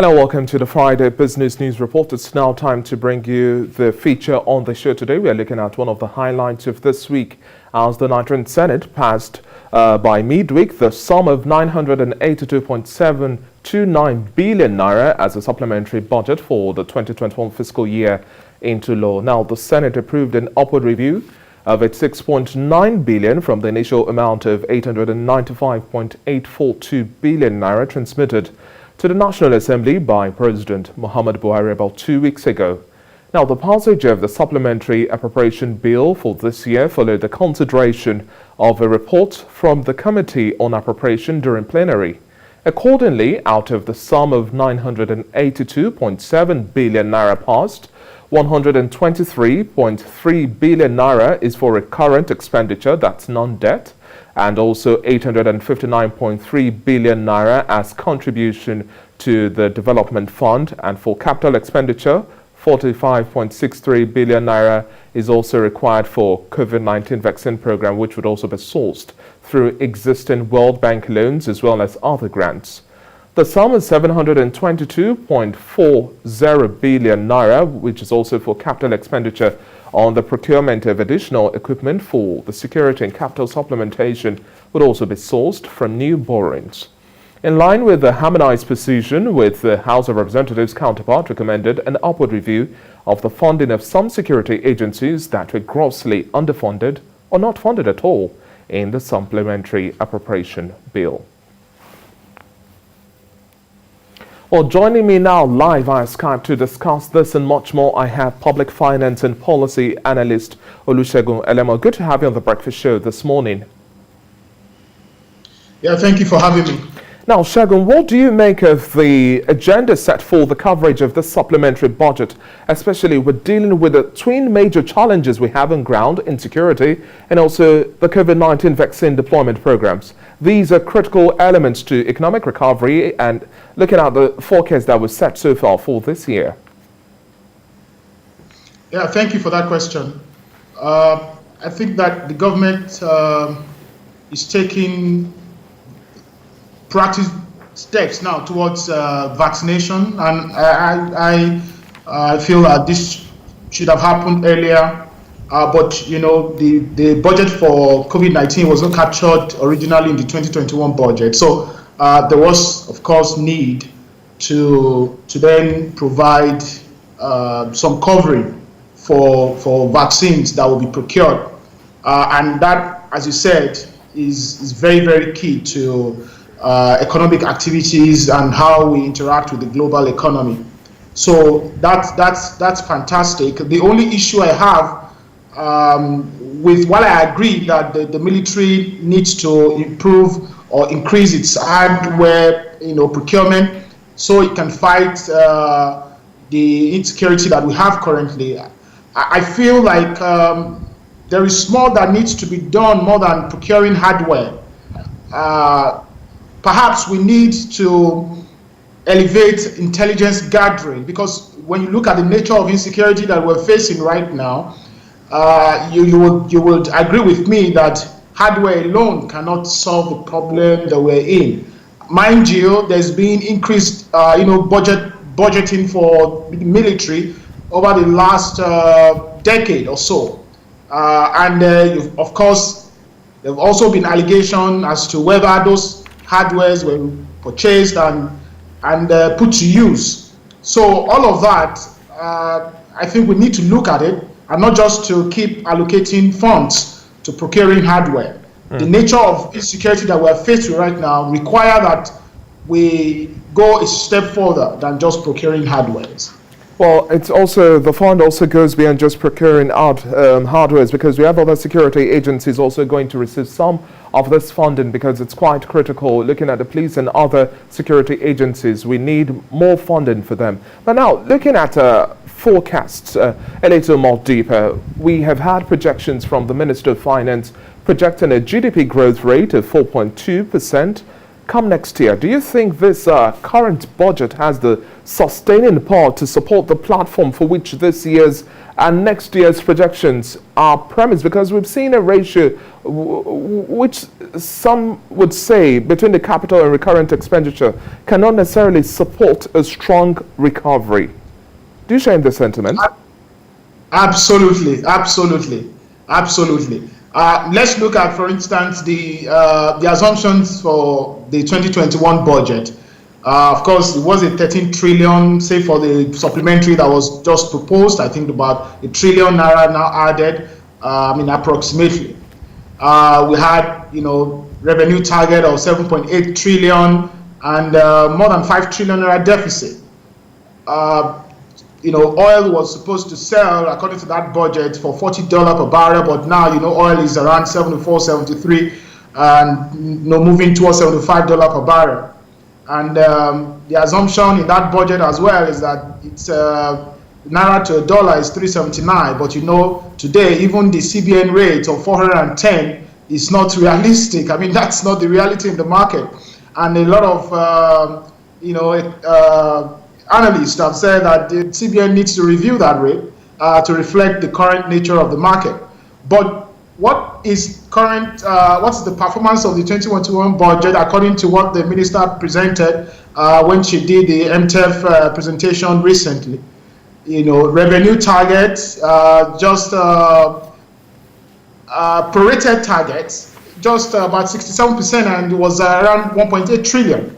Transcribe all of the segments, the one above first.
Hello, welcome to the Friday Business News Report. It's now time to bring you the feature on the show today. We are looking at one of the highlights of this week as the Nigerian Senate passed by midweek the sum of 982.729 billion naira as a supplementary budget for the 2021 fiscal year into law. Now, the Senate approved an upward review of its 6.9 billion from the initial amount of 895.842 billion naira transmitted to the National Assembly by President Muhammad Buhari about 2 weeks ago. Now, the passage of the supplementary appropriation bill for this year followed the consideration of a report from the Committee on Appropriation during plenary. Accordingly, out of the sum of 982.7 billion naira passed, 123.3 billion naira is for recurrent expenditure, that's non-debt, and also 859.3 billion naira as contribution to the development fund. And for capital expenditure, 45.63 billion naira is also required for COVID-19 vaccine program, which would also be sourced through existing World Bank loans as well as other grants. The sum is 722.40 billion naira, which is also for capital expenditure on the procurement of additional equipment for the security and capital supplementation, would also be sourced from new borrowings. In line with the harmonized position with the House of Representatives counterpart, recommended an upward review of the funding of some security agencies that were grossly underfunded or not funded at all in the supplementary appropriation bill. Well, joining me now live via Skype to discuss this and much more, I have public finance and policy analyst Olusegun Elemo. Good to have you on the breakfast show this morning. Yeah, thank you for having me. Now, Segun, what do you make of the agenda set for the coverage of this supplementary budget, especially with dealing with the twin major challenges we have on ground, insecurity, and also the COVID-19 vaccine deployment programs? These are critical elements to economic recovery and looking at the forecast that was set so far for this year. Yeah, thank you for that question. I think that the government is taking proactive steps now towards vaccination, and I feel that this should have happened earlier. But you know, the budget for COVID-19 was not captured originally in the 2021 budget, so there was, of course, need to then provide some covering for vaccines that will be procured, and that, as you said, is very, very key to economic activities and how we interact with the global economy. So that's fantastic. The only issue I have while I agree that the military needs to improve or increase its hardware, procurement, so it can fight the insecurity that we have currently. I feel like there is more that needs to be done more than procuring hardware. Perhaps we need to elevate intelligence gathering, because when you look at the nature of insecurity that we're facing right now, you would agree with me that hardware alone cannot solve the problem that we're in. Mind you, there's been increased budgeting for the military over the last decade or so, and of course there have also been allegations as to whether those hardwares were purchased and put to use. So all of that, I think we need to look at it, and not just to keep allocating funds to procuring hardware. The nature of insecurity that we are faced with right now require that we go a step further than just procuring hardware. Well, it's also, the fund also goes beyond just procuring hardware, because we have other security agencies also going to receive some of this funding, because it's quite critical. Looking at the police and other security agencies, we need more funding for them. But now, looking at forecasts a little more deeper, we have had projections from the Minister of Finance projecting a GDP growth rate of 4.2%, come next year, do you think this current budget has the sustaining power to support the platform for which this year's and next year's projections are premised? Because we've seen a ratio which some would say between the capital and recurrent expenditure cannot necessarily support a strong recovery. Do you share in this sentiment? Absolutely. Let's look at, for instance, the assumptions for the 2021 budget. Of course, it was a 13 trillion, say for the supplementary that was just proposed. I think about a trillion naira now added. Approximately. We had, revenue target of 7.8 trillion and more than 5 trillion naira deficit. Oil was supposed to sell, according to that budget, for $40 per barrel, but now, oil is around 74, 73, and, moving towards $75 per barrel. And the assumption in that budget as well is that it's naira to a dollar is 379, but today, even the CBN rate of 410 is not realistic. That's not the reality in the market. And a lot of, analysts have said that the CBN needs to review that rate to reflect the current nature of the market. But what is what's the performance of the 2021 budget according to what the minister presented when she did the MTF presentation recently? Revenue targets, just prorated targets, just about 67%, and it was around 1.8 trillion.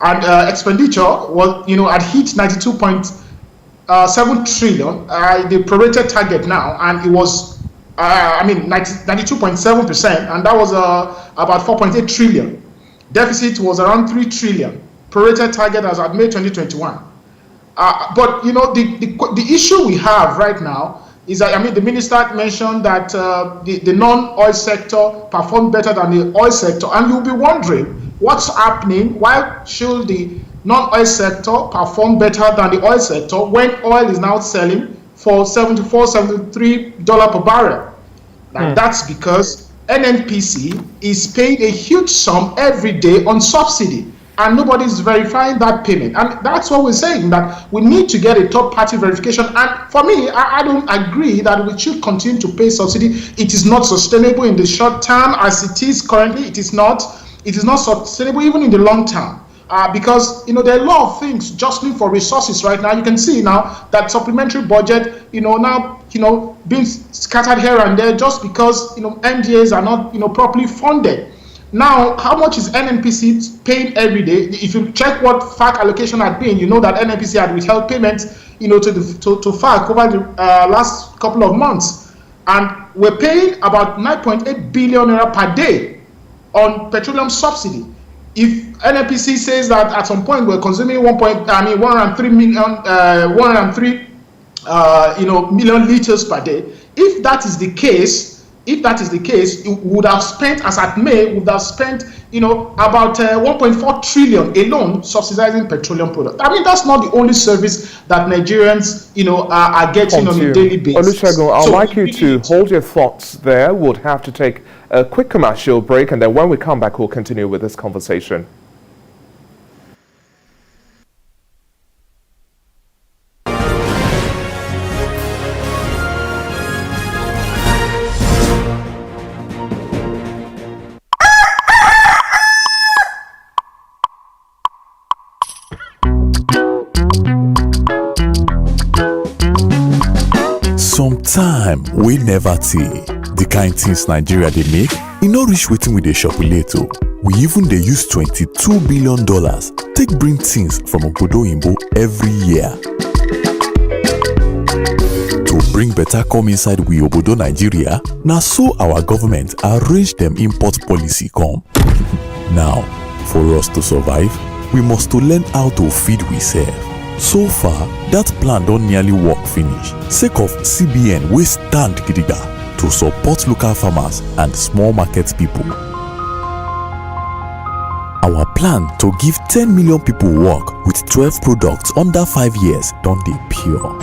And expenditure was, had hit 92.7 trillion, the prorated target now, and it was, 92.7%, and that was about 4.8 trillion. Deficit was around 3 trillion. Prorated target as at May 2021. But the issue we have right now is that, the minister mentioned that the non-oil sector performed better than the oil sector, and you'll be wondering, what's happening? Why should the non-oil sector perform better than the oil sector when oil is now selling for $74, $73 per barrel? Now, that's because NNPC is paying a huge sum every day on subsidy, and nobody's verifying that payment. And that's what we're saying, that we need to get a third-party verification. And for me, I don't agree that we should continue to pay subsidy. It is not sustainable in the short term as it is currently. It is not sustainable even in the long term, because there are a lot of things jostling for resources right now. You can see now that supplementary budget, now being scattered here and there just because MDAs are not properly funded. Now, how much is NNPC paying every day? If you check what FAC allocation had been, that NNPC had withheld payments to FAC over the last couple of months, and we're paying about 9.8 billion naira per day on petroleum subsidy. If NNPC says that at some point we're consuming 103 million liters per day, if that is the case, it would have spent, as at May, about 1.4 trillion alone subsidizing petroleum products. That's not the only service that Nigerians, are getting on a daily basis. Olusegun, I'd like you to hold your thoughts there. We'll have to take a quick commercial break, and then when we come back, we'll continue with this conversation. Sometime we never see the kind things Nigeria they make, e no reach wetin we dey shopulate o. We even dey use $22 billion take bring things from obodo oyinbo every year. To bring better come inside we obodo Nigeria, na so our government arrange dem import policy come. Now, for us to survive, we must to learn how to feed we self. So far, that plan don nearly work finish, sake of CBN wey stand gidigba to support local farmers and small market people. Our plan to give 10 million people work with 12 products under 5 years don dey pure.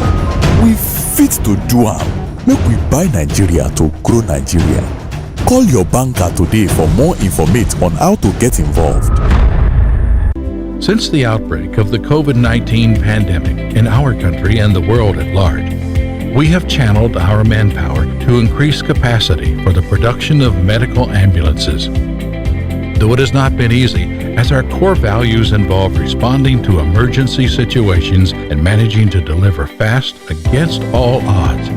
We fit to do am. Make we buy Nigeria to grow Nigeria. Call your banker today for more information on how to get involved. Since the outbreak of the COVID-19 pandemic in our country and the world at large, we have channeled our manpower to increase capacity for the production of medical ambulances. Though it has not been easy, as our core values involve responding to emergency situations and managing to deliver fast against all odds.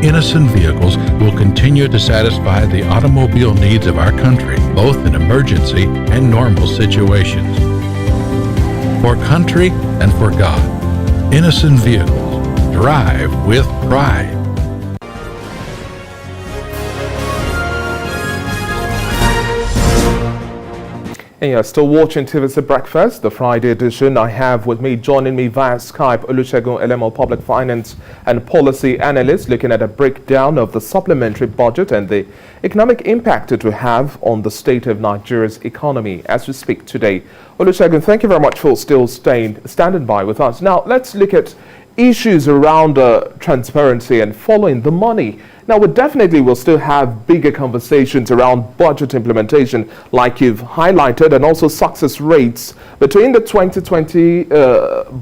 Innocent vehicles will continue to satisfy the automobile needs of our country, both in emergency and normal situations. For country and for God, innocent vehicles drive with pride. And you're still watching TVC Breakfast, the Friday edition. I have with me, joining me via Skype, Olusegun Elemo, public finance and policy analyst, looking at a breakdown of the supplementary budget and the economic impact it will have on the state of Nigeria's economy as we speak today. Olusegun, thank you very much for still standing by with us. Now, let's look at issues around transparency and following the money. Now, we definitely will still have bigger conversations around budget implementation, like you've highlighted, and also success rates between the 2020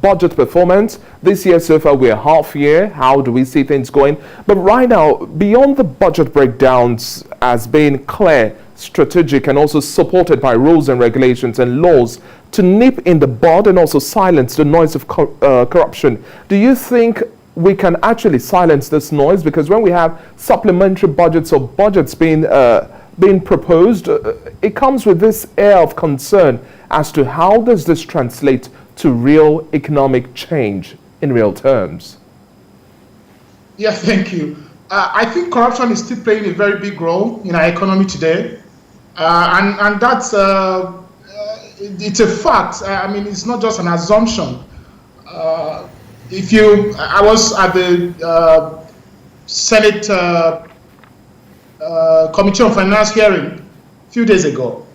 budget performance. This year so far, we're half year. How do we see things going? But right now, beyond the budget breakdowns as being clear, strategic, and also supported by rules and regulations and laws to nip in the bud and also silence the noise of corruption, do you think we can actually silence this noise? Because when we have supplementary budgets or budgets being proposed, it comes with this air of concern as to how does this translate to real economic change in real terms? Yeah, thank you. I think corruption is still playing a very big role in our economy today, and that's it's a fact. I mean, it's not just an assumption. I was at the Senate Committee on Finance hearing a few days ago,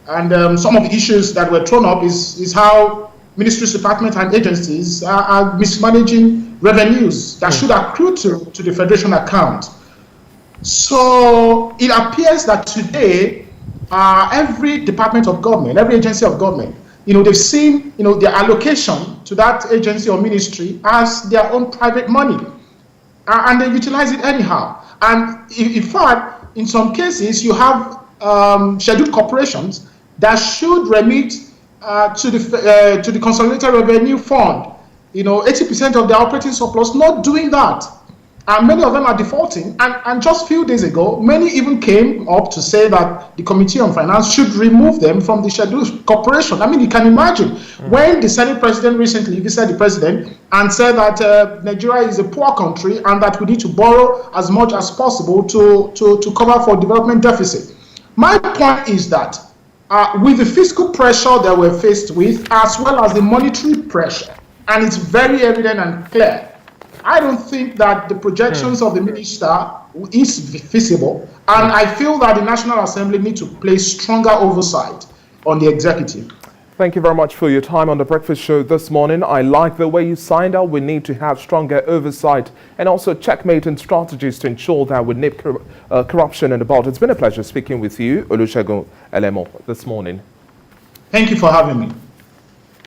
and some of the issues that were thrown up is how ministries, departments, and agencies are mismanaging revenues that should accrue to the Federation account. So it appears that today, every department of government, every agency of government, they've seen, their allocation to that agency or ministry as their own private money, and they utilize it anyhow. And in fact, in some cases, you have scheduled corporations that should remit to the Consolidated Revenue Fund, 80% of their operating surplus, not doing that. And many of them are defaulting. And just a few days ago, many even came up to say that the Committee on Finance should remove them from the scheduled corporation. I mean, you can imagine when the Senate president recently visited the president and said that Nigeria is a poor country and that we need to borrow as much as possible to cover for development deficit. My point is that with the fiscal pressure that we're faced with, as well as the monetary pressure, and it's very evident and clear, I don't think that the projections of the minister is feasible, and I feel that the National Assembly need to place stronger oversight on the executive. Thank you very much for your time on the Breakfast Show this morning. I like the way you signed out. We need to have stronger oversight and also checkmating strategies to ensure that we nip corruption in the bud. It's been a pleasure speaking with you, Olusegun Elemo, this morning. Thank you for having me.